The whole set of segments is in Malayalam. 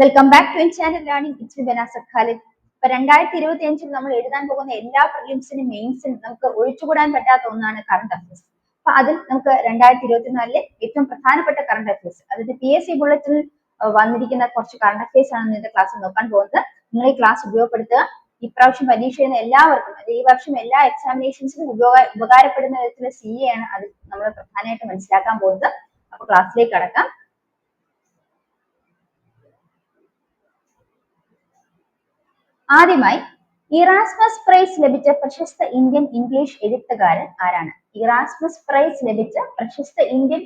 Welcome back to channel learning with Banasa Khalid. ഇപ്പൊ 2025 നമ്മൾ എഴുതാൻ പോകുന്ന എല്ലാ പ്രിലിംസിനും മെയിൻസിനും നമുക്ക് ഒഴിച്ചുകൂടാൻ പറ്റാത്ത ഒന്നാണ് കറണ്ട് അഫയേഴ്സ്. അപ്പൊ അതിൽ നമുക്ക് 2024 ഏറ്റവും പ്രധാനപ്പെട്ട കറണ്ട് അഫയേഴ്സ്, അതായത് PSC ബുള്ളറ്റിൽ വന്നിരിക്കുന്ന കുറച്ച് കറണ്ട് അഫയേഴ്സ് ആണ് ഇന്നത്തെ ക്ലാസ്സിൽ നോക്കാൻ പോകുന്നത്. നിങ്ങൾ ഈ ക്ലാസ് ഉപയോഗപ്പെടുത്തുക. ഇപ്രാവശ്യം പരീക്ഷ എഴുതുന്ന എല്ലാവർക്കും, അത് ഈ വർഷം എല്ലാ എക്സാമിനേഷൻസിനും ഉപകാരപ്പെടുന്ന വിധത്തിലുള്ള CA ആണ് അത് നമ്മൾ പ്രധാനമായിട്ട് മനസ്സിലാക്കാൻ പോകുന്നത്. അപ്പൊ ക്ലാസ്സിലേക്ക് കടക്കാം. ആദ്യമായി ഇറാസ്മസ് പ്രൈസ് ലഭിച്ച പ്രശസ്ത ഇന്ത്യൻ ഇംഗ്ലീഷ് എഴുത്തുകാരൻ ആരാണ്? ഇറാസ്മസ് പ്രൈസ് ലഭിച്ച പ്രശസ്ത ഇന്ത്യൻ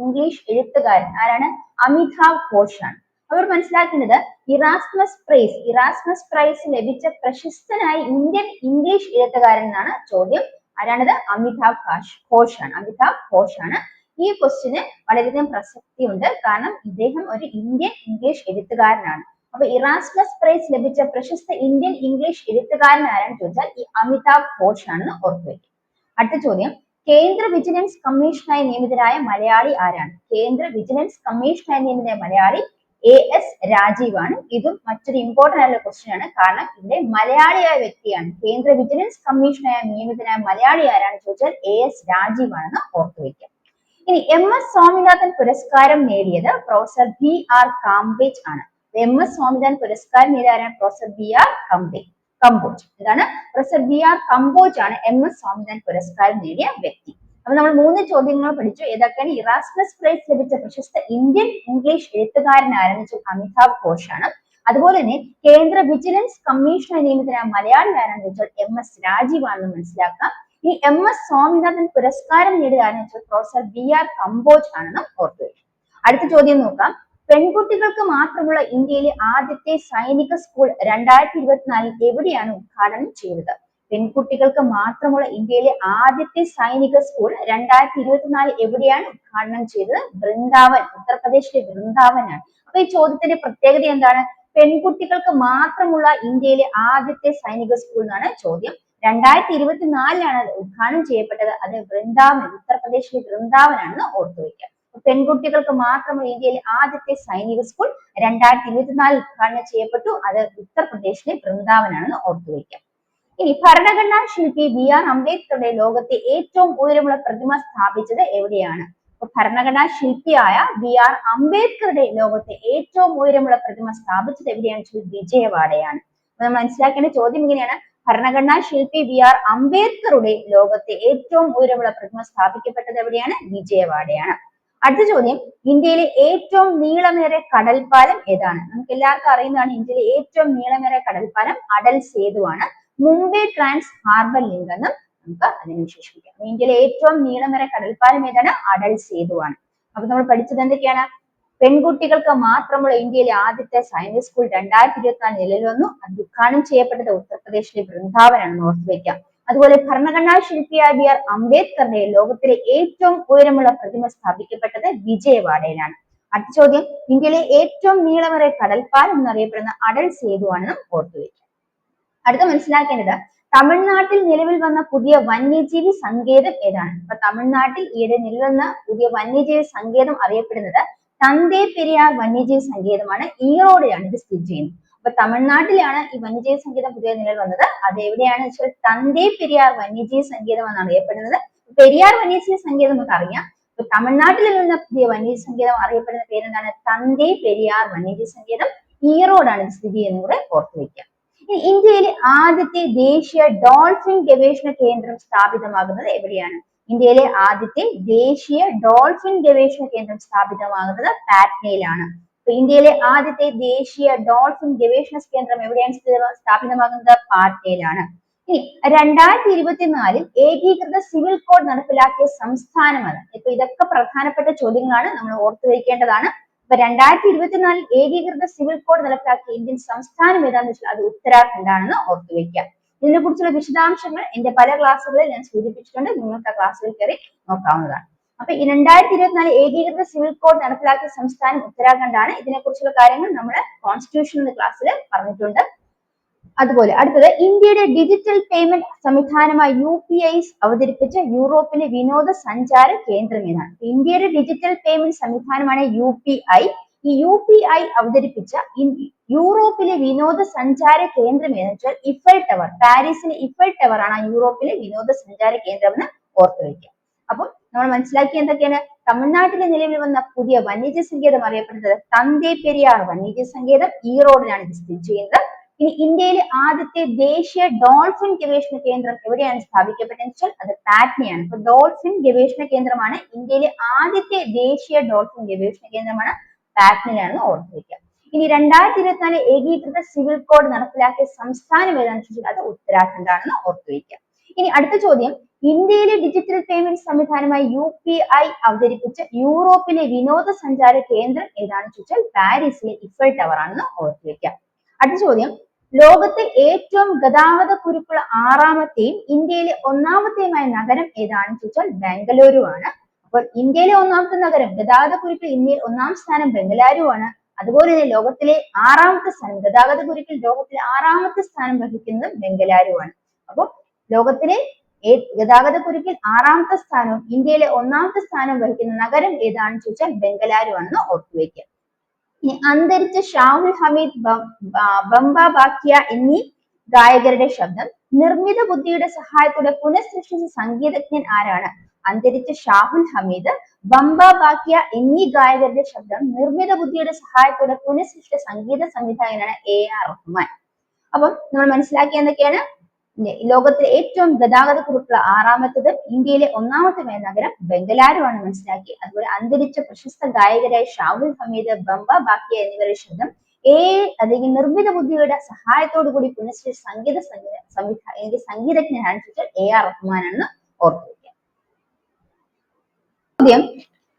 ഇംഗ്ലീഷ് എഴുത്തുകാരൻ ആരാണ്? അമിതാവ് ഘോഷാണ്. അവർ മനസ്സിലാക്കുന്നത് ഇറാസ്മസ് പ്രൈസ് ലഭിച്ച പ്രശസ്തനായ ഇന്ത്യൻ ഇംഗ്ലീഷ് എഴുത്തുകാരൻ എന്നാണ് ചോദ്യം. ആരാണത്? അമിതാവ് ഘോഷാണ്. ഈ ക്വസ്റ്റ്യന് വളരെയധികം പ്രസക്തിയുണ്ട്, കാരണം ഇദ്ദേഹം ഒരു ഇന്ത്യൻ ഇംഗ്ലീഷ് എഴുത്തുകാരനാണ്. അപ്പൊ ഇറാസ്മസ് പ്രൈസ് ലഭിച്ച പ്രശസ്ത ഇന്ത്യൻ ഇംഗ്ലീഷ് എഴുത്തുകാരൻ ആരാണെന്ന് ചോദിച്ചാൽ ഈ അമിതാവ് ഘോഷ് ആണെന്ന് ഓർത്തുവയ്ക്കും. അടുത്ത ചോദ്യം, കേന്ദ്ര വിജിലൻസ് കമ്മീഷനായി നിയമിതനായ മലയാളി ആരാണ്? കേന്ദ്ര വിജിലൻസ് കമ്മീഷനായി നിയമിതനായ മലയാളി AS രാജീവ് ആണ്. ഇതും മറ്റൊരു ഇമ്പോർട്ടന്റ് ആയിട്ടുള്ള ക്വസ്റ്റ്യൻ ആണ്, കാരണം ഇവിടെ മലയാളിയായ വ്യക്തിയാണ്. കേന്ദ്ര വിജിലൻസ് കമ്മീഷനായി നിയമിതനായ മലയാളി ആരാണെന്ന് ചോദിച്ചാൽ AS രാജീവ് ആണെന്ന് ഓർത്തുവയ്ക്കും. ഇനി MS സ്വാമിനാഥൻ പുരസ്കാരം നേടിയത് പ്രൊഫസർ BR കാംബേജ് ആണ്. MS സ്വാമിനാഥൻ പുരസ്കാരം നേടിയ പ്രൊഫസർ BR കമ്പോജ്. ഇതാണ് പ്രൊഫസർ BR കമ്പോജ് ആണ് MS സ്വാമിനാഥൻ പുരസ്കാരം നേടിയ വ്യക്തി. അപ്പൊ നമ്മൾ 3 ചോദ്യങ്ങൾ പഠിച്ചു. ഏതൊക്കെയാണ്? ഇറാസ്മസ് പ്രൈസ് ലഭിച്ച പ്രശസ്ത ഇന്ത്യൻ ഇംഗ്ലീഷ് എഴുത്തുകാരൻ ആരെന്ന് അമിതാവ് ഘോഷ് ആണ്. അതുപോലെ തന്നെ കേന്ദ്ര വിജിലൻസ് കമ്മീഷനായി നിയമിതനായ മലയാളി ആരാണെന്ന് വെച്ചാൽ MS രാജീവ് ആണെന്ന് മനസ്സിലാക്കാം. ഈ MS സ്വാമിനാഥൻ പുരസ്കാരം നേടിയ ആരെന്ന് വെച്ചാൽ പ്രൊഫസർ BR കമ്പോജ് ആണെന്ന് ഓർത്തുവയ്ക്കും. അടുത്ത ചോദ്യം നോക്കാം. പെൺകുട്ടികൾക്ക് മാത്രമുള്ള ഇന്ത്യയിലെ ആദ്യത്തെ സൈനിക സ്കൂൾ 2024 എവിടെയാണ് ഉദ്ഘാടനം ചെയ്തത്? പെൺകുട്ടികൾക്ക് മാത്രമുള്ള ഇന്ത്യയിലെ ആദ്യത്തെ സൈനിക സ്കൂൾ 2024 എവിടെയാണ് ഉദ്ഘാടനം ചെയ്തത്? വൃന്ദാവൻ, ഉത്തർപ്രദേശിലെ വൃന്ദാവനാണ്. അപ്പൊ ഈ ചോദ്യത്തിന്റെ പ്രത്യേകത എന്താണ്? പെൺകുട്ടികൾക്ക് മാത്രമുള്ള ഇന്ത്യയിലെ ആദ്യത്തെ സൈനിക സ്കൂൾ എന്നാണ് ചോദ്യം. 2024 ഉദ്ഘാടനം ചെയ്യപ്പെട്ടത്. അത് വൃന്ദാവൻ, ഉത്തർപ്രദേശിലെ വൃന്ദാവനാണെന്ന് ഓർത്തുവയ്ക്കുക. പെൺകുട്ടികൾക്ക് മാത്രമുള്ള ഇന്ത്യയിലെ ആദ്യത്തെ സൈനിക സ്കൂൾ 2024 ഉദ്ഘാടനം ചെയ്യപ്പെട്ടു. അത് ഉത്തർപ്രദേശിലെ വൃന്ദാവനാണെന്ന് ഓർത്തുവയ്ക്കാം. ഇനി ഭരണഘടനാ ശില്പി BR അംബേദ്കറുടെ ലോകത്തെ ഏറ്റവും ഉയരമുള്ള പ്രതിമ സ്ഥാപിച്ചത് എവിടെയാണ്? ഭരണഘടനാ ശില്പിയായ BR അംബേദ്കറുടെ ലോകത്തെ ഏറ്റവും ഉയരമുള്ള പ്രതിമ സ്ഥാപിച്ചത് എവിടെയാണ്? വിജയവാഡയാണ്. നമ്മൾ മനസ്സിലാക്കേണ്ട ചോദ്യം ഇങ്ങനെയാണ്: ഭരണഘടനാ ശില്പി BR അംബേദ്കറുടെ ലോകത്തെ ഏറ്റവും ഉയരമുള്ള പ്രതിമ സ്ഥാപിക്കപ്പെട്ടത് എവിടെയാണ്? വിജയവാഡയാണ്. അടുത്ത ചോദ്യം, ഇന്ത്യയിലെ ഏറ്റവും നീളമേറിയ കടൽപ്പാലം ഏതാണ്? നമുക്ക് എല്ലാവർക്കും അറിയുന്നതാണ് ഇന്ത്യയിലെ ഏറ്റവും നീളമേറിയ കടൽപ്പാലം അടൽ സേതുവാണ്. മുംബൈ ട്രാൻസ് ഹാർബർ ലിങ്ക് എന്നും നമുക്ക് അതിനെ വിശേഷിപ്പിക്കാം. ഇന്ത്യയിലെ ഏറ്റവും നീളമേറിയ കടൽപ്പാലം ഏതാണ്? അടൽ സേതുവാണ്. അപ്പൊ നമ്മൾ പഠിച്ചത് എന്തൊക്കെയാണ്? പെൺകുട്ടികൾക്ക് മാത്രമുള്ള ഇന്ത്യയിലെ ആദ്യത്തെ സൈനിക സ്കൂൾ 2024 നിലവിൽ വന്നു. അത് ഉദ്ഘാടനം ചെയ്യപ്പെട്ടത് ഉത്തർപ്രദേശിലെ വൃന്ദാവനാണെന്ന് ഓർത്തുവയ്ക്കാം. അതുപോലെ ഭരണഘടനാ ശില്പിയായ BR അംബേദ്കറുടെ ലോകത്തിലെ ഏറ്റവും ഉയരമുള്ള പ്രതിമ സ്ഥാപിക്കപ്പെട്ടത് വിജയവാഡയിലാണ്. അടുത്ത ചോദ്യം, ഇന്ത്യയിലെ ഏറ്റവും നീളമേറിയ കടൽപ്പാലം എന്നറിയപ്പെടുന്ന അടൽ സേതുവാണെന്ന് ഓർത്തുവയ്ക്കുക. അടുത്ത മനസ്സിലാക്കേണ്ടത്, തമിഴ്നാട്ടിൽ നിലവിൽ വന്ന പുതിയ വന്യജീവി സങ്കേതം ഏതാണ്? അപ്പൊ തമിഴ്നാട്ടിൽ ഈയിടെ നിലവിൽ വന്ന പുതിയ വന്യജീവി സങ്കേതം അറിയപ്പെടുന്നത് തന്തേ പെരിയാർ വന്യജീവി സങ്കേതമാണ്. ഈറോഡിലാണ് ഇത് സ്ഥിതി ചെയ്യുന്നത്. അപ്പൊ തമിഴ്നാട്ടിലാണ് ഈ വന്യജീവി സങ്കേതം പുതിയ നിലവിൽ വന്നത്. അത് എവിടെയാണെന്ന് വെച്ചാൽ തന്തേ പെരിയാർ വന്യജീവി സങ്കേതം എന്നാണ് അറിയപ്പെടുന്നത്. പെരിയാർ വന്യജീവി സങ്കേതം നമുക്ക് അറിയാം. ഇപ്പൊ തമിഴ്നാട്ടിൽ നിന്ന് പുതിയ വന്യജീവി സങ്കേതം അറിയപ്പെടുന്ന പേരെന്താണ്? തന്തേ പെരിയാർ വന്യജീവി സങ്കേതം. ഈറോഡാണ് സ്ഥിതി ചെയ്യുന്നത് കൂടെ ഓർത്തുവയ്ക്കുക. ഇന്ത്യയിലെ ആദ്യത്തെ ദേശീയ ഡോൾഫിൻ ഗവേഷണ കേന്ദ്രം സ്ഥാപിതമാകുന്നത് എവിടെയാണ്? ഇന്ത്യയിലെ ആദ്യത്തെ ദേശീയ ഡോൾഫിൻ ഗവേഷണ കേന്ദ്രം സ്ഥാപിതമാകുന്നത് പാറ്റ്നയിലാണ്. ഇന്ത്യയിലെ ആദ്യത്തെ ദേശീയ ഡോൾഫിൻ ഗവേഷണ കേന്ദ്രം എവിടെയാണ് സ്ഥാപിതമാകുന്നത്? പാറ്റ്നയിലാണ്. ഇനി 2024 ഏകീകൃത സിവിൽ കോഡ് നടപ്പിലാക്കിയ സംസ്ഥാനമാണ്. ഇപ്പൊ ഇതൊക്കെ പ്രധാനപ്പെട്ട ചോദ്യങ്ങളാണ്, നമ്മൾ ഓർത്തുവയ്ക്കേണ്ടതാണ്. അപ്പൊ 2024 ഏകീകൃത സിവിൽ കോഡ് നടപ്പിലാക്കിയ ഇന്ത്യൻ സംസ്ഥാനം ഏതാണെന്ന് വെച്ചാൽ അത് ഉത്തരാഖണ്ഡ് ആണെന്ന് ഓർത്തുവയ്ക്കുക. ഇതിനെ കുറിച്ചുള്ള വിശദാംശങ്ങൾ എന്റെ പല ക്ലാസ്സുകളിൽ ഞാൻ സൂചിപ്പിച്ചിട്ടുണ്ട്. നിങ്ങൾക്ക് ആ ക്ലാസ്സിൽ കയറി നോക്കാവുന്നതാണ്. അപ്പൊ 2024 ഏകീകൃത സിവിൽ കോഡ് നടപ്പിലാക്കിയ സംസ്ഥാനം ഉത്തരാഖണ്ഡ് ആണ്. ഇതിനെക്കുറിച്ചുള്ള കാര്യങ്ങൾ നമ്മുടെ കോൺസ്റ്റിറ്റ്യൂഷൻ ക്ലാസ്സിൽ പറഞ്ഞിട്ടുണ്ട്. അതുപോലെ അടുത്തത്, ഇന്ത്യയുടെ ഡിജിറ്റൽ പേയ്മെന്റ് സംവിധാനമായ UPI അവതരിപ്പിച്ച യൂറോപ്പിലെ വിനോദസഞ്ചാര കേന്ദ്രം ഏതാണ്? ഇന്ത്യയുടെ ഡിജിറ്റൽ പേയ്മെന്റ് സംവിധാനമാണ് UPI. ഈ UPI അവതരിപ്പിച്ച യൂറോപ്പിലെ വിനോദസഞ്ചാര കേന്ദ്രം ഏതെന്ന് വെച്ചാൽ ഇഫൽ ടവർ. പാരീസിലെ ഇഫൽ ടവർ ആണ് യൂറോപ്പിലെ വിനോദസഞ്ചാര കേന്ദ്രം എന്ന് ഓർത്തു വയ്ക്കുക. അപ്പം നമ്മൾ മനസ്സിലാക്കിയ എന്തൊക്കെയാണ്? തമിഴ്നാട്ടിലെ നിലവിൽ വന്ന പുതിയ വന്യജീവി സങ്കേതം അറിയപ്പെടുന്നത് തന്തേ പെരിയാർ വന്യജീവി സങ്കേതം. ഈറോഡിലാണ് ഇത് സ്ഥിതി ചെയ്യുന്നത്. ഇനി ഇന്ത്യയിലെ ആദ്യത്തെ ദേശീയ ഡോൾഫിൻ ഗവേഷണ കേന്ദ്രം എവിടെയാണ് സ്ഥാപിക്കപ്പെട്ടതെന്ന് വെച്ചാൽ അത് പാറ്റ്നയാണ്. അപ്പൊ ഡോൾഫിൻ ഗവേഷണ കേന്ദ്രമാണ് ഇന്ത്യയിലെ ആദ്യത്തെ ദേശീയ ഡോൾഫിൻ ഗവേഷണ കേന്ദ്രമാണ് പാറ്റ്നയിലാണെന്ന് ഓർത്തു വയ്ക്കുക. ഇനി 2024 ഏകീകൃത സിവിൽ കോഡ് നടപ്പിലാക്കിയ സംസ്ഥാനം ഏതാണെന്ന് ചോദിച്ചാൽ അത് ഉത്തരാഖണ്ഡ് ആണെന്ന് ഓർത്തു വയ്ക്കുക. ഇനി അടുത്ത ചോദ്യം, ഇന്ത്യയിലെ ഡിജിറ്റൽ പേയ്മെന്റ് സംവിധാനമായി UPI അവതരിപ്പിച്ച യൂറോപ്പിലെ വിനോദസഞ്ചാര കേന്ദ്രം ഏതാണെന്ന് ചോദിച്ചാൽ പാരീസിലെ ഇഫൽ ടവർ ആണെന്ന് ഓർത്തു വയ്ക്കുക. അടുത്ത ചോദ്യം, ലോകത്തെ ഏറ്റവും ഗതാഗത കുരുക്കുള്ള 6ാമത്തെയും ഇന്ത്യയിലെ 1ാമത്തെയുമായ നഗരം ഏതാണെന്ന് ചോദിച്ചാൽ ബംഗളൂരു ആണ്. അപ്പോൾ ഇന്ത്യയിലെ 1ാമത്തെ നഗരം ഗതാഗത കുരുക്കിൽ ഇന്ത്യയിൽ 1ാം സ്ഥാനം ബംഗളൂരു ആണ്. അതുപോലെ തന്നെ ലോകത്തിലെ 6ാമത്തെ സ്ഥാനം ഗതാഗത കുരുക്കിൽ ലോകത്തിലെ 6ാമത്തെ സ്ഥാനം വഹിക്കുന്നത് ബംഗളൂരു ആണ്. അപ്പോൾ ലോകത്തിലെ ഗതാഗത കുരുക്കിൽ 6ാമത്തെ സ്ഥാനവും ഇന്ത്യയിലെ 1ാമത്തെ സ്ഥാനം വഹിക്കുന്ന നഗരം ഏതാണെന്ന് ചോദിച്ചാൽ ബംഗളൂരു ആണെന്ന് ഓർത്തുവയ്ക്കുക. ഇനി അന്തരിച്ച ഷാഹുൽ ഹമീദ്, ബംബ ബാക്കിയ എന്നീ ഗായകരുടെ ശബ്ദം നിർമ്മിത ബുദ്ധിയുടെ സഹായത്തോടെ പുനഃസൃഷ്ടിച്ച സംഗീതജ്ഞൻ ആരാണ്? അന്തരിച്ച ഷാഹുൽ ഹമീദ്, ബംബ ബാക്കിയ എന്നീ ഗായകരുടെ ശബ്ദം നിർമ്മിത ബുദ്ധിയുടെ സഹായത്തോടെ പുനഃസൃഷ്ടിച്ച സംഗീത സംവിധായകനാണ് AR റഹ്മാൻ. അപ്പം നമ്മൾ മനസ്സിലാക്കിയ എന്തൊക്കെയാണ്? ലോകത്തിലെ ഏറ്റവും ഗതാഗത കുരുക്കുള്ള 6ാമത്തത് ഇന്ത്യയിലെ 1ാമത്തെ നഗരം ബംഗളൂരു ആണ് മനസ്സിലാക്കി. അതുപോലെ അന്തരിച്ച പ്രശസ്ത ഗായകരായ ഷാഹുൽ ഹമീദ്, ബംബ ബാക്കിയ എന്നിവരുടെ ശബ്ദം അല്ലെങ്കിൽ നിർമ്മിത ബുദ്ധിയുടെ സഹായത്തോടു കൂടി പുനഃസൃഷ്ടിച്ച സംഗീതജ്ഞനാണ് ചോദിച്ചാൽ AR റഹ്മാൻ ആണെന്ന് ഓർത്തു വയ്ക്കുക. ചോദ്യം,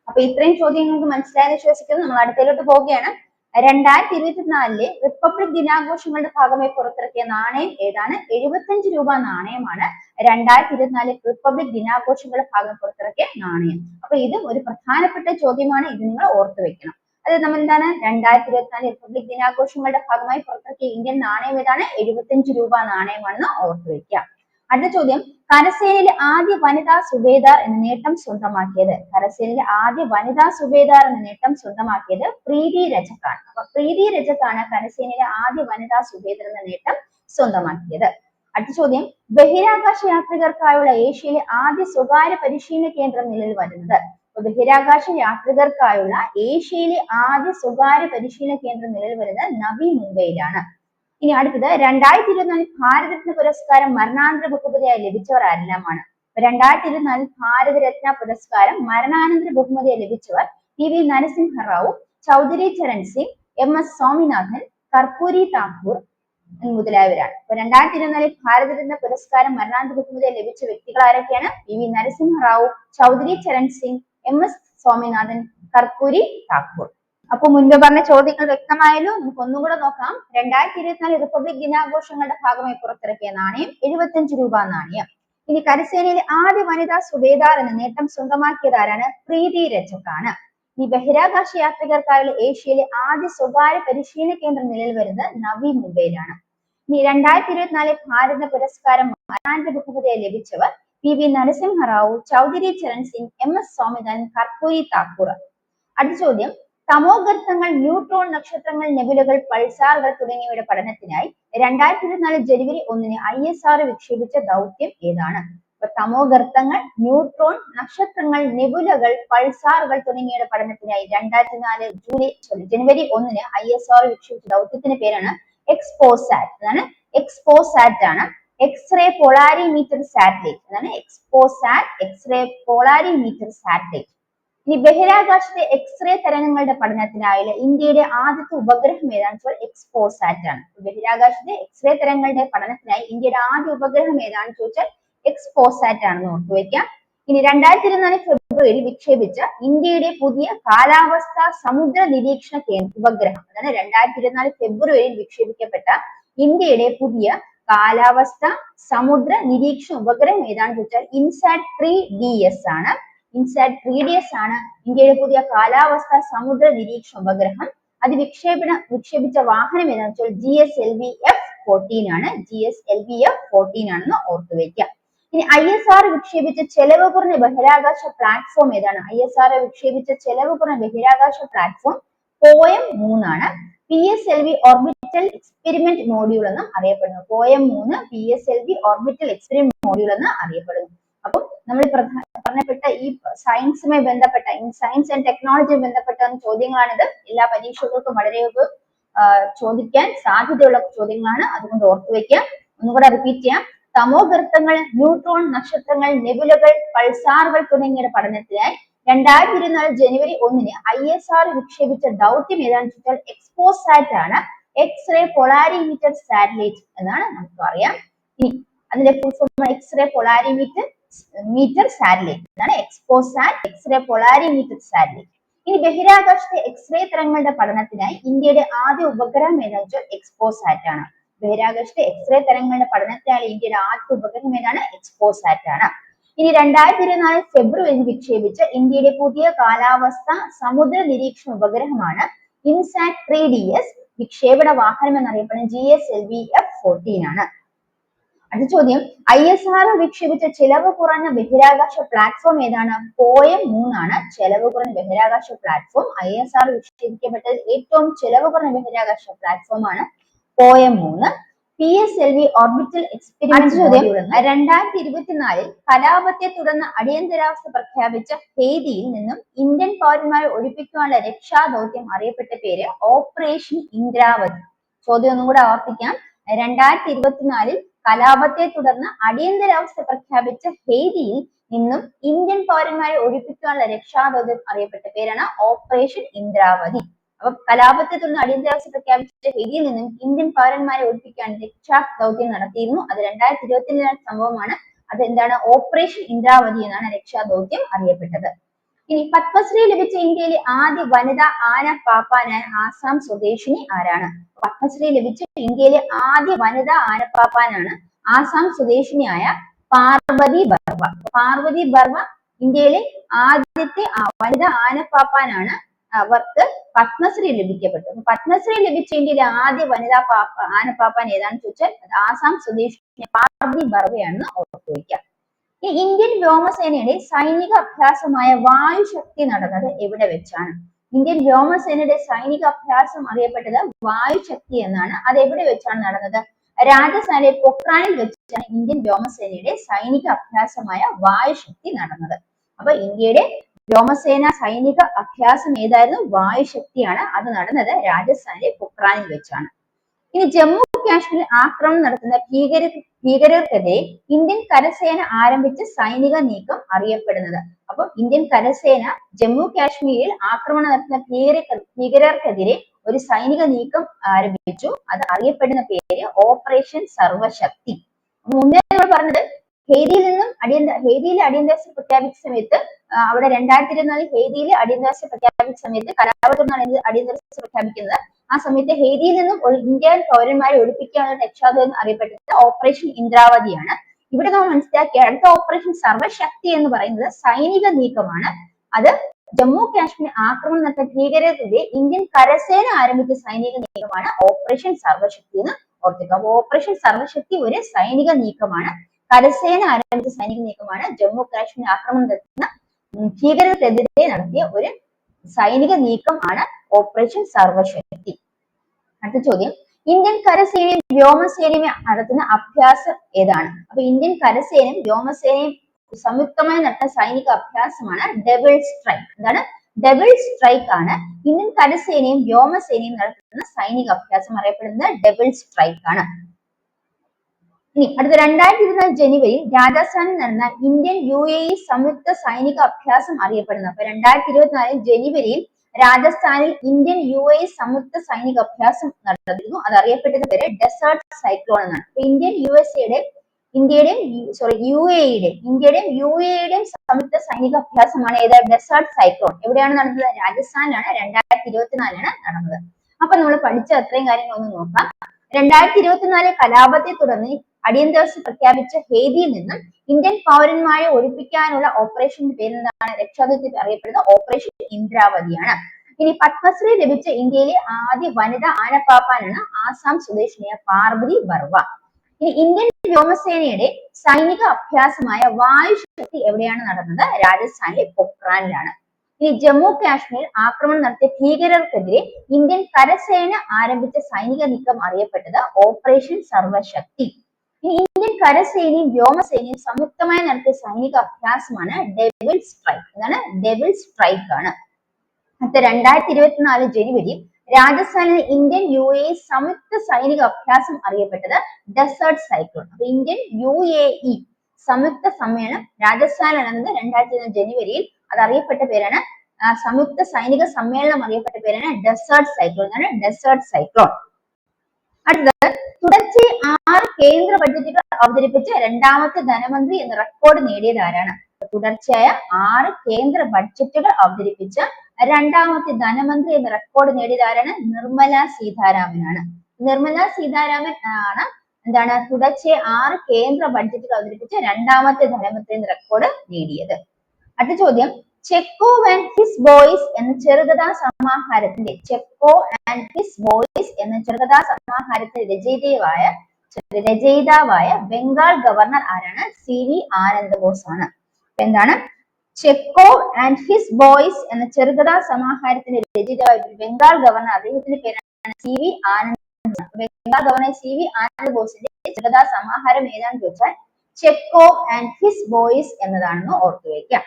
അപ്പൊ ഇത്രയും ചോദ്യങ്ങൾക്ക് മനസ്സിലായെന്ന് വിശ്വസിക്കുന്നു. നമ്മൾ അടുത്തതിലോട്ട് പോവുകയാണ്. 2024 റിപ്പബ്ലിക് ദിനാഘോഷങ്ങളുടെ ഭാഗമായി പുറത്തിറക്കിയ നാണയം ഏതാണ്? 75 രൂപ നാണയമാണ് 2024 റിപ്പബ്ലിക് ദിനാഘോഷങ്ങളുടെ ഭാഗം പുറത്തിറക്കിയ നാണയം. അപ്പൊ ഇതും ഒരു പ്രധാനപ്പെട്ട ചോദ്യമാണ്. ഇത് നിങ്ങൾ ഓർത്തു വെക്കണം. അത് നമ്മൾ എന്താണ്? 2024 റിപ്പബ്ലിക് ദിനാഘോഷങ്ങളുടെ ഭാഗമായി പുറത്തിറക്കിയ ഇന്ത്യൻ നാണയം ഏതാണ്? 75 രൂപ നാണയമാണെന്ന് ഓർത്തു വെക്കുക. അടുത്ത ചോദ്യം, കരസേനയിലെ ആദ്യ വനിതാ സുബേദാർ എന്ന നേട്ടം സ്വന്തമാക്കിയത്? കരസേനയിലെ ആദ്യ വനിതാ സുബേദാർ എന്ന നേട്ടം സ്വന്തമാക്കിയത് പ്രീതി രജക്കാണ്. അപ്പൊ പ്രീതി രജക്കാണ് കരസേനയിലെ ആദ്യ വനിതാ സുബേദാർ എന്ന നേട്ടം സ്വന്തമാക്കിയത്. അടുത്ത ചോദ്യം, ബഹിരാകാശ യാത്രികർക്കായുള്ള ഏഷ്യയിലെ ആദ്യ സ്വകാര്യ പരിശീലന കേന്ദ്രം നിലവിൽ വരുന്നത്? ബഹിരാകാശ യാത്രികർക്കായുള്ള ഏഷ്യയിലെ ആദ്യ സ്വകാര്യ പരിശീലന കേന്ദ്രം നിലവിൽ വരുന്നത് നവി മുംബൈയിലാണ്. ഇനി അടുത്തത്, 2024 ഭാരതരത്ന പുരസ്കാരം മരണാനന്തര ബഹുമതിയായി ലഭിച്ചവർ ആരെല്ലാമാണ്? 2024 ഭാരതരത്ന പുരസ്കാരം മരണാനന്തര ബഹുമതിയായി ലഭിച്ചവർ PV നരസിംഹറാവു, ചൗധരി ചരൺ സിംഗ്, MS സ്വാമിനാഥൻ, കർപ്പൂരി താക്കൂർ മുതലായവരാണ്. അപ്പൊ 2024 ഭാരതരത്ന പുരസ്കാരം മരണാനന്തര ബഹുമതിയായി ലഭിച്ച വ്യക്തികൾ ആരൊക്കെയാണ്? PV Narasimha Rao, Chaudhary Charan Singh, MS Swaminathan, Karpoori Thakur. അപ്പൊ മുൻപ് പറഞ്ഞ ചോദ്യങ്ങൾ വ്യക്തമായല്ലോ. നമുക്ക് ഒന്നുകൂടെ നോക്കാം. 2024 റിപ്പബ്ലിക് ദിനാഘോഷങ്ങളുടെ ഭാഗമായി പുറത്തിറക്കിയ നാണയം 75 രൂപ നാണയം. ഇനി കരസേനയിലെ ആദ്യ വനിതാ സുബേദാർ എന്ന നേട്ടം സ്വന്തമാക്കിയത് ആരാണ്? പ്രീതി രജക്കാണ്. ഈ ബഹിരാകാശ യാത്രികർക്കായുള്ള ഏഷ്യയിലെ ആദ്യ സ്വകാര്യ പരിശീലന കേന്ദ്രം നിലവിൽ വരുന്നത് നവി മുംബൈയിലാണ്. ഇനി 2024 ഭാരത പുരസ്കാരം മരണാനന്തര ബഹുമതിയായി ലഭിച്ചവർ PV നരസിംഹറാവു, ചൗധരി ചരൺ സിംഗ്, MS സ്വാമിനാഥൻ, കർപ്പൂരി താക്കൂർ. അടുത്ത ചോദ്യം, തമോഗർത്തങ്ങൾ, ന്യൂട്രോൺ നക്ഷത്രങ്ങൾ, നെബുലകൾ, പൾസാറുകൾ തുടങ്ങിയവയുടെ പഠനത്തിനായി 2024 ജനുവരി 1 ISRO വിക്ഷേപിച്ച ദൗത്യം ഏതാണ്? അപ്പൊ തമോഗർത്തങ്ങൾ, ന്യൂട്രോൺ നക്ഷത്രങ്ങൾ, നെബുലകൾ, പൾസാറുകൾ തുടങ്ങിയവയുടെ പഠനത്തിനായി 2024 ജനുവരി 1 ISRO വിക്ഷേപിച്ച ദൗത്യത്തിന്റെ പേരാണ് എക്സ്പോസാറ്റ്. അതാണ് എക്സ്പോസാറ്റ് ആണ്. X ray polarimeter satellite. അതാണ് എക്സ്പോസാറ്റ്, എക്സ്റേ പോളാരിമീറ്റർ സാറ്റലൈറ്റ്. ഇനി ബഹിരാകാശത്തെ എക്സ്റേ തരംഗങ്ങളുടെ പഠനത്തിനായുള്ള ഇന്ത്യയുടെ ആദ്യത്തെ ഉപഗ്രഹം ഏതാണെന്ന് വെച്ചാൽ എക്സ്പോസാറ്റ് ആണ്. ബഹിരാകാശത്തെ എക്സ്റേ തരംഗങ്ങളുടെ പഠനത്തിനായി ഇന്ത്യയുടെ ആദ്യ ഉപഗ്രഹം ഏതാണെന്ന് ചോദിച്ചാൽ എക്സ്പോസാറ്റ് ആണെന്ന് ഓർത്തുവയ്ക്കാം. ഇനി 2024 ഫെബ്രുവരി വിക്ഷേപിച്ച ഇന്ത്യയുടെ പുതിയ കാലാവസ്ഥ സമുദ്ര നിരീക്ഷണ ഉപഗ്രഹം. അതാണ് 2024 ഫെബ്രുവരിയിൽ വിക്ഷേപിക്കപ്പെട്ട ഇന്ത്യയുടെ പുതിയ കാലാവസ്ഥ സമുദ്ര നിരീക്ഷണ ഉപഗ്രഹം ഏതാണെന്ന് ചോദിച്ചാൽ ഇൻസാറ്റ് 3DS ആണ്. ഇൻസാറ്റ് 3DS ആണ് ഇന്ത്യയുടെ പുതിയ കാലാവസ്ഥ സമുദ്ര നിരീക്ഷണ ഉപഗ്രഹം. അത് വിക്ഷേപിച്ച വാഹനം ഏതാണെന്ന് വെച്ചാൽ GSLV F-14 ആണ്. GSLV F-14 ആണെന്ന് ഓർത്തുവയ്ക്കുക. ഇനി ISRO വിക്ഷേപിച്ച ചെലവ് കുറഞ്ഞ ബഹിരാകാശ പ്ലാറ്റ്ഫോം ഏതാണ്? ISRO വിക്ഷേപിച്ച ചെലവ് കുറഞ്ഞ ബഹിരാകാശ platform poem 3 PSLV orbital experiment module എന്നും അറിയപ്പെടുന്നു. Poem 3 PSLV orbital experiment module എന്ന് അറിയപ്പെടുന്നു. അപ്പം നമ്മൾ പറഞ്ഞപ്പെട്ട ഈ സയൻസുമായി ബന്ധപ്പെട്ട സയൻസ് ആൻഡ് ടെക്നോളജിയുമായി ബന്ധപ്പെട്ട ചോദ്യങ്ങളാണിത്. എല്ലാ പരീക്ഷകൾക്കും വളരെ ചോദിക്കാൻ സാധ്യതയുള്ള ചോദ്യങ്ങളാണ്. അതുകൊണ്ട് ഓർത്തു വെക്കുക. ഒന്നുകൂടെ റിപ്പീറ്റ് ചെയ്യാം. തമോഗർത്തങ്ങൾ, ന്യൂട്രോൺ നക്ഷത്രങ്ങൾ, നെബുലകൾ, പൾസാറുകൾ തുടങ്ങിയ പഠനത്തിനായി 2024 ജനുവരി 1 ISR വിക്ഷേപിച്ച ദൗത്യം ഏതാണെന്ന് ചോദിച്ചാൽ എക്സ്പോസാറ്റ് ആണ്. എക്സ്റേ പൊളാരിമീറ്റർ സാറ്റലൈറ്റ് എന്നാണ് നമുക്ക് അറിയാം. ഇനി അതിന്റെ full form X ray polarimeter satellite എന്നാണ് എക്സ്പോസാറ്റ്, എക്സ്റേ പൊളാരിമീറ്റർ സാറ്റലൈറ്റ്. ഇനി ബഹിരാകാശത്തെ എക്സ്റേ തരംഗങ്ങളുടെ പഠനത്തിനായി ഇന്ത്യയുടെ ആദ്യ ഉപഗ്രഹം ഏതാണെന്ന് വെച്ചാൽ എക്സ്പോസാറ്റ് ആണ്. ബഹിരാകാശത്തെ എക്സ്റേ തരംഗങ്ങളുടെ പഠനത്തിനായി ഇന്ത്യയുടെ ആദ്യ ഉപഗ്രഹം ഏതാണ്? എക്സ്പോസാറ്റ് ആണ്. ഇനി 2024 ഫെബ്രുവരി വിക്ഷേപിച്ച ഇന്ത്യയുടെ പുതിയ കാലാവസ്ഥ സമുദ്ര നിരീക്ഷണ ഉപഗ്രഹമാണ് ഇൻസാറ്റ് 3DS. വിക്ഷേപണ വാഹനം എന്നറിയപ്പെടുന്ന GSLV F-14 ആണ്. അടുത്ത ചോദ്യം, ISR വിക്ഷേപിച്ച ചെലവ് കുറഞ്ഞ ബഹിരാകാശ പ്ലാറ്റ്ഫോം ഏതാണ്? പോയം 3 ആണ് ചെലവ് കുറഞ്ഞ ബഹിരാകാശ പ്ലാറ്റ്ഫോം. ISR വിക്ഷേപിക്കപ്പെട്ടത് ഏറ്റവും ചെലവ് കുറഞ്ഞ ബഹിരാകാശ പ്ലാറ്റ്ഫോം ആണ് poem 3. PSLV orbital experiment module 2024 കലാപത്തെ തുടർന്ന് അടിയന്തരാവസ്ഥ പ്രഖ്യാപിച്ച ഹെയ്തിയിൽ നിന്നും ഇന്ത്യൻ പൗരന്മാരെ ഒഴിപ്പിക്കാനുള്ള രക്ഷാദൗത്യം അറിയപ്പെട്ട പേര് ഓപ്പറേഷൻ ഇന്ദ്രാവതി. ചോദ്യം ഒന്നും കൂടെ ആവർത്തിക്കാം. 2024 കലാപത്തെ തുടർന്ന് അടിയന്തരാവസ്ഥ പ്രഖ്യാപിച്ച ഹെയ്തിയിൽ നിന്നും ഇന്ത്യൻ പൗരന്മാരെ ഒഴിപ്പിക്കാനുള്ള രക്ഷാദൗത്യം അറിയപ്പെട്ട പേരാണ് ഓപ്പറേഷൻ ഇന്ദ്രാവതി. അപ്പൊ കലാപത്തെ തുടർന്ന് അടിയന്തരാവസ്ഥ പ്രഖ്യാപിച്ച ഹെയ്തിയിൽ നിന്നും ഇന്ത്യൻ പൗരന്മാരെ ഒഴിപ്പിക്കാൻ രക്ഷാ ദൗത്യം നടത്തിയിരുന്നു. അത് 2024 സംഭവമാണ്. അത് എന്താണ്? ഓപ്പറേഷൻ ഇന്ദ്രാവതി എന്നാണ് രക്ഷാദൗത്യം അറിയപ്പെട്ടത്. ഇനി പത്മശ്രീ ലഭിച്ച ഇന്ത്യയിലെ ആദ്യ വനിതാ ആന പാപ്പാനായ ആസാം സ്വദേശിനി ആരാണ്? പത്മശ്രീ ലഭിച്ച ഇന്ത്യയിലെ ആദ്യ വനിതാ ആനപ്പാപ്പാനാണ് ആസാം സ്വദേശിനിയായ പാർവതി ബർവ. പാർവതി ബർവ ഇന്ത്യയിലെ ആദ്യത്തെ വനിതാ ആനപ്പാപ്പാനാണ്. അവർക്ക് പത്മശ്രീ ലഭിക്കപ്പെട്ടു. പത്മശ്രീ ലഭിച്ച ഇന്ത്യയിലെ ആദ്യ വനിതാ ആനപ്പാപ്പാൻ ഏതാണെന്ന് ചോദിച്ചാൽ അത് ആസാം സ്വദേശി പാർവതി ബർവയാണെന്ന് ഓർത്തു വയ്ക്കാം. ഈ ഇന്ത്യൻ വ്യോമസേനയുടെ സൈനിക അഭ്യാസമായ വായുശക്തി നടന്നത് എവിടെ വെച്ചാണ്? ഇന്ത്യൻ വ്യോമസേനയുടെ സൈനിക അഭ്യാസം അറിയപ്പെട്ടത് വായുശക്തി എന്നാണ്. അത് എവിടെ വെച്ചാണ് നടന്നത്? രാജസ്ഥാനിലെ പൊക്രാനിൽ വെച്ചാണ് ഇന്ത്യൻ വ്യോമസേനയുടെ സൈനിക അഭ്യാസമായ വായുശക്തി നടന്നത്. അപ്പൊ ഇന്ത്യയുടെ വ്യോമസേന സൈനിക അഭ്യാസം ഏതായിരുന്നു? വായുശക്തിയാണ്. അത് നടന്നത് രാജസ്ഥാനിലെ പൊക്രാനിൽ വെച്ചാണ്. ഇനി ജമ്മു കാശ്മീരിൽ ആക്രമണം നടത്തുന്ന ഭീകരർക്കെതിരെ ഇന്ത്യൻ കരസേന ആരംഭിച്ച സൈനിക നീക്കം അറിയപ്പെടുന്നത്. അപ്പൊ ഇന്ത്യൻ കരസേന ജമ്മു കാശ്മീരിൽ ആക്രമണം നടത്തുന്ന ഭീകരർക്കെതിരെ ഒരു സൈനിക നീക്കം ആരംഭിച്ചു. അത് അറിയപ്പെടുന്ന പേര് ഓപ്പറേഷൻ സർവശക്തി. മുന്നേ നമ്മൾ പറഞ്ഞത് ഹെയ്തിയിലെ അടിയന്തരാവസ്ഥ പ്രഖ്യാപിച്ച സമയത്ത് അവിടെ 2024 ഹെയ്തിയിലെ അടിയന്തരാവസ്ഥ പ്രഖ്യാപിച്ച സമയത്ത് കലാപത്തിനാണ് അടിയന്തരാവസ്ഥ പ്രഖ്യാപിക്കുന്നത്. ആ സമയത്ത് ഹെയ്തിയിൽ നിന്നും ഇന്ത്യൻ പൗരന്മാരെ ഒഴിപ്പിക്കാനുള്ള രക്ഷാദൗത്യം അറിയപ്പെട്ടത് ഓപ്പറേഷൻ ഇന്ദ്രാവതിയാണ്. ഇവിടെ നമ്മൾ മനസ്സിലാക്കിയ അടുത്ത ഓപ്പറേഷൻ സർവശക്തി എന്ന് പറയുന്നത് സൈനിക നീക്കമാണ്. അത് ജമ്മു കാശ്മീർ ആക്രമണം നടത്തിയ ഭീകരർക്കെതിരെ ഇന്ത്യൻ കരസേന ആരംഭിച്ച സൈനിക നീക്കമാണ് ഓപ്പറേഷൻ സർവശക്തി എന്ന് ഓർക്കുക. ഓപ്പറേഷൻ സർവശക്തി ഒരു സൈനിക നീക്കമാണ്. കരസേന ആരംഭിച്ച സൈനിക നീക്കമാണ്. ജമ്മു കാശ്മീർ ആക്രമണം നടത്തുന്ന ഭീകരർക്കെതിരെ നടത്തിയ ഒരു സൈനിക നീക്കം ആണ് ഓപ്പറേഷൻ സർവശക്തി. അടുത്ത ചോദ്യം, ഇന്ത്യൻ കരസേനയും വ്യോമസേനയും നടത്തുന്ന അഭ്യാസം ഏതാണ്? അപ്പൊ ഇന്ത്യൻ കരസേനയും വ്യോമസേനയും സംയുക്തമായി നടത്തുന്ന സൈനിക അഭ്യാസമാണ് ഡബിൾ സ്ട്രൈക്ക്. എന്താണ്? ഡബിൾ സ്ട്രൈക്ക് ആണ്. ഇന്ത്യൻ കരസേനയും വ്യോമസേനയും നടത്തുന്ന സൈനിക അഭ്യാസം അറിയപ്പെടുന്നത് ഡബിൾ സ്ട്രൈക്ക് ആണ്. ഇനി അടുത്ത 2024 ജനുവരിയിൽ രാജസ്ഥാനിൽ നടന്ന ഇന്ത്യൻ UAE സംയുക്ത സൈനിക അഭ്യാസം അറിയപ്പെടുന്നത്. അപ്പൊ 2024 ജനുവരിയിൽ രാജസ്ഥാനിൽ ഇന്ത്യൻ UAE സംയുക്ത സൈനിക അഭ്യാസം നടന്നിരുന്നു. അത് അറിയപ്പെട്ടത് പേര് ഡെസേർട്ട് സൈക്ലോൺ എന്നാണ്. അപ്പൊ ഇന്ത്യയുടെയും UAEയുടെയും സംയുക്ത സൈനിക അഭ്യാസമാണ് ഏത്? Desert cyclone. എവിടെയാണ് നടന്നത്? രാജസ്ഥാനിലാണ്. 2024 നടന്നത്. അപ്പൊ നമ്മൾ പഠിച്ച അത്രയും കാര്യങ്ങളൊന്ന് നോക്കാം. 2024 കലാപത്തെ തുടർന്ന് അടിയന്തരാവസ്ഥ പ്രഖ്യാപിച്ച ഹെയ്തിയിൽ നിന്നും ഇന്ത്യൻ പൗരന്മാരെ ഒഴിപ്പിക്കാനുള്ള ഓപ്പറേഷന്റെ പേരെന്താണ്? രക്ഷാദൗത്യം അറിയപ്പെടുന്നത് ഓപ്പറേഷൻ ഇന്ദ്രാവതിയാണ്. ഇനി പത്മശ്രീ ലഭിച്ച ഇന്ത്യയിലെ ആദ്യ വനിതാ ആനപ്പാപ്പാനാണ് ആസാം സ്വദേശിനിയായ പാർവതി ബർവ. ഇനി ഇന്ത്യൻ വ്യോമസേനയുടെ സൈനിക അഭ്യാസമായ വായുശക്തി എവിടെയാണ് നടന്നത്? രാജസ്ഥാനിലെ പൊക്രാനിലാണ്. ഇനി ജമ്മു കാശ്മീർ ആക്രമണം നടത്തിയ ഭീകരർക്കെതിരെ ഇന്ത്യൻ കരസേന ആരംഭിച്ച സൈനിക നീക്കം അറിയപ്പെട്ടത് ഓപ്പറേഷൻ സർവശക്തി. ഇന്ത്യൻ കരസേനയും വ്യോമസേനയും സംയുക്തമായി നടത്തിയ സൈനിക അഭ്യാസമാണ് ഡെവിൾ സ്ട്രൈക്ക്. എന്താണ്? ഡെവിൾ സ്ട്രൈക്ക് ആണ്. അടുത്ത 2024 ജനുവരി രാജസ്ഥാനിലെ ഇന്ത്യൻ UAE സംയുക്ത സൈനിക അഭ്യാസം അറിയപ്പെട്ടത് ഡെസേർട്ട് സൈക്ലോൺ. അപ്പൊ ഇന്ത്യൻ UAE സംയുക്ത സമ്മേളനം രാജസ്ഥാനിൽ നടന്നത് 2021 ജനുവരിയിൽ. അത് അറിയപ്പെട്ട പേരാണ്, സംയുക്ത സൈനിക സമ്മേളനം അറിയപ്പെട്ട പേരാണ് ഡെസേർട്ട് സൈക്ലോൺ. എന്നാണ് ഡെസേർട്ട് സൈക്ലോൺ. അടുത്തത് തുടർച്ചയായി 6 കേന്ദ്ര ബഡ്ജറ്റുകൾ അവതരിപ്പിച്ച രണ്ടാമത്തെ ധനമന്ത്രി എന്ന റെക്കോർഡ് നേടിയത് ആരാണ്? തുടർച്ചയായ 6 കേന്ദ്ര ബഡ്ജറ്റുകൾ അവതരിപ്പിച്ച രണ്ടാമത്തെ ധനമന്ത്രി എന്ന റെക്കോർഡ് നേടിയത് ആരാണ്? നിർമ്മല സീതാരാമനാണ്. നിർമ്മല സീതാരാമൻ ആണ് എന്താണ് തുടർച്ചയായി 6 കേന്ദ്ര ബഡ്ജറ്റുകൾ അവതരിപ്പിച്ച രണ്ടാമത്തെ ധനമന്ത്രി എന്ന റെക്കോർഡ് നേടിയത്. അടുത്ത ചോദ്യം, ചെക്കോ ആൻഡ് ഹിസ് ബോയ്സ് എന്ന ചെറുകഥാ സമാഹാരത്തിന്റെ എന്ന ചെറുകഥാ സമാഹാരത്തിന്റെ രചയിതാവായ ബംഗാൾ ഗവർണർ ആരാണ്? CV ആനന്ദ ബോസ് ആണ്. എന്താണ്? ചെക്കോ ആൻഡ് ഹിസ് ബോയ്സ് എന്ന ചെറുകഥാ സമാഹാരത്തിന്റെ രചയിതാവായ ബംഗാൾ ഗവർണർ, അദ്ദേഹത്തിന്റെ പേരാണ് CV ആനന്ദ. ബംഗാൾ ഗവർണർ CV ആനന്ദ ബോസിന്റെ ചെറുകഥാ സമാഹാരം ഏതാണെന്ന് ചോദിച്ചാൽ ചെക്കോ ആൻഡ് ഹിസ് ബോയ്സ് എന്നതാണെന്ന് ഓർത്തു വയ്ക്കാം.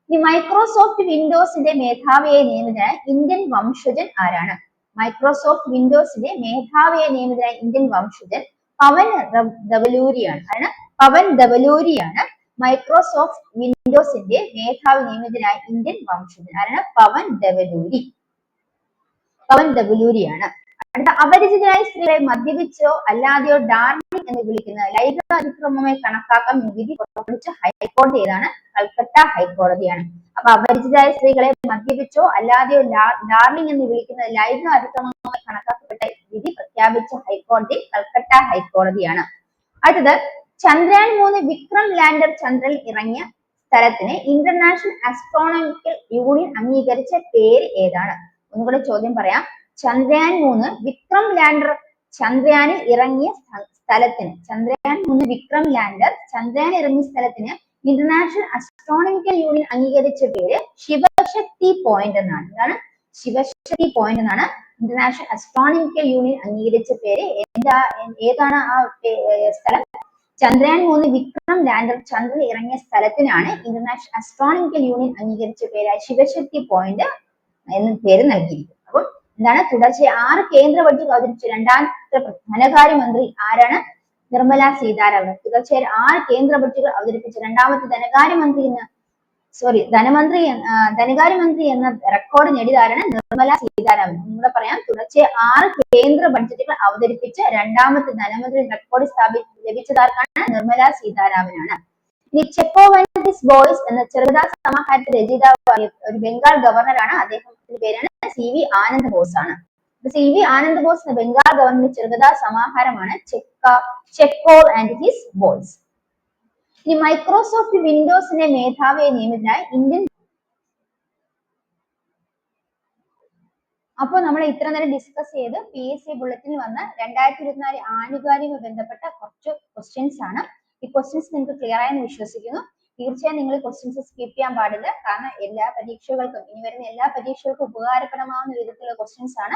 ഇനി മൈക്രോസോഫ്റ്റ് വിൻഡോസിന്റെ മേധാവിയെ നിയമിതനായ ഇന്ത്യൻ വംശജൻ ആരാണ്? മൈക്രോസോഫ്റ്റ് വിൻഡോസിന്റെ മേധാവിയെ നിയമിതനായ ഇന്ത്യൻ വംശജൻ പവൻ ദവലൂരിയാണ്. ആണ് പവൻ ദവലൂരിയാണ് മൈക്രോസോഫ്റ്റ് വിൻഡോസിന്റെ മേധാവി നിയമിതനായ ഇന്ത്യൻ വംശജൻ. ആരാണ്? പവൻ ദവലൂരിയാണ്. അടുത്ത, അപരിചിതരായ സ്ത്രീകളെ മദ്യപിച്ചോ അല്ലാതെയോ ഡാർലിംഗ് എന്ന് വിളിക്കുന്ന ലൈംഗികാതിക്രമമായി കണക്കാക്കാൻ വിധി പുറപ്പെടുവിച്ച ഹൈക്കോടതി ഏതാണ്? കൽക്കട്ട ഹൈക്കോടതിയാണ്. അപ്പൊ അപരിചിതരായ സ്ത്രീകളെ മദ്യപിച്ചോ അല്ലാതെയോ ഡാർലിംഗ് എന്ന് വിളിക്കുന്ന ലൈംഗിക അതിക്രമമായി കണക്കാക്കപ്പെട്ട വിധി പ്രഖ്യാപിച്ച ഹൈക്കോടതി കൽക്കട്ട ഹൈക്കോടതിയാണ്. അടുത്തത്, ചന്ദ്രയാൻ 3 വിക്രം ലാൻഡർ ചന്ദ്രനിൽ ഇറങ്ങിയ സ്ഥലത്തിന് ഇന്റർനാഷണൽ ആസ്ട്രോണമിക്കൽ യൂണിയൻ അംഗീകരിച്ച പേര് ഏതാണ്? ഒന്നുകൂടെ ചോദ്യം പറയാം. ചന്ദ്രയാൻ 3 വിക്രം ലാൻഡർ ചന്ദ്രയാനിൽ ഇറങ്ങിയ സ്ഥലത്തിന് ഇന്റർനാഷണൽ ആസ്ട്രോണമിക്കൽ യൂണിയൻ അംഗീകരിച്ച പേര് ശിവശക്തി പോയിന്റ് എന്നാണ്. എന്താണ്? ശിവശക്തി പോയിന്റ് എന്നാണ് ഇന്റർനാഷണൽ ആസ്ട്രോണമിക്കൽ യൂണിയൻ അംഗീകരിച്ച പേര്. ഏതാണ് ആ സ്ഥലം? ചന്ദ്രയാൻ 3 വിക്രം ലാൻഡർ ചന്ദ്രനിൽ ഇറങ്ങിയ സ്ഥലത്തിനാണ് ഇന്റർനാഷണൽ ആസ്ട്രോണമിക്കൽ യൂണിയൻ അംഗീകരിച്ച പേരായ ശിവശക്തി പോയിന്റ് എന്ന പേര് നൽകിയിരിക്കുന്നത്. അപ്പോൾ എന്താണ്? തുടർച്ചയായി 6 കേന്ദ്ര ബഡ്ജറ്റ് അവതരിപ്പിച്ച രണ്ടാമത്തെ ധനകാര്യമന്ത്രി ആരാണ്? നിർമ്മല സീതാരാമൻ. തുടർച്ചയായി 6 കേന്ദ്ര ബഡ്ജറ്റുകൾ അവതരിപ്പിച്ച രണ്ടാമത്തെ ധനകാര്യമന്ത്രി എന്ന റെക്കോർഡ് നേടിയത് ആരാണ്? നിർമ്മല സീതാരാമൻ. ഒന്നുകൂടെ പറയാം. തുടർച്ചയായി 6 കേന്ദ്ര ബഡ്ജറ്റുകൾ അവതരിപ്പിച്ച രണ്ടാമത്തെ ധനമന്ത്രി റെക്കോർഡ് ലഭിച്ചതാർക്കാണ്? നിർമ്മല സീതാരാമനാണ്. ഇനി ചെക്കോ ആൻഡ് ഹിസ് ബോയ്സ് എന്ന ചെറുകഥാ സമാഹാരത്തിന്റെ രചയിതാവായ ഒരു ബംഗാൾ ഗവർണറാണ്. അദ്ദേഹത്തിന്റെ പേരാണ് CV ആനന്ദ ബോസ് ആണ്. CV ആനന്ദ ബോസ് എന്ന ബംഗാൾ ഗവർണറുടെ ചെറുകഥാ സമാഹാരമാണ് ചെക്കോ ആൻഡ് ഹിസ് ബോയ്സ്. ഇനി മൈക്രോസോഫ്റ്റ് വിൻഡോസിന്റെ മേധാവിയെ നിയമിതനായ ഇന്ത്യൻ. അപ്പോൾ നമ്മൾ ഇത്ര നേരം ഡിസ്കസ് ചെയ്ത് PSC ബുള്ളറ്റിനിൽ വന്ന 2024 ആനുകാലികമായി ബന്ധപ്പെട്ട കുറച്ച് ക്വസ്റ്റ്യൻസ് ആണ്. ഈ ക്വസ്റ്റ്യൻസ് നിങ്ങൾക്ക് ക്ലിയർ ആയെന്ന് വിശ്വസിക്കുന്നു. തീർച്ചയായും നിങ്ങൾ ക്വസ്റ്റ്യൻസ് സ്കിപ്പ് ചെയ്യാൻ പാടില്ല. കാരണം എല്ലാ പരീക്ഷകൾക്കും, ഇനി വരുന്ന എല്ലാ പരീക്ഷകൾക്കും ഉപകാരപ്രദമാകുന്ന വിധത്തിലുള്ള ക്വസ്റ്റ്യൻസ് ആണ്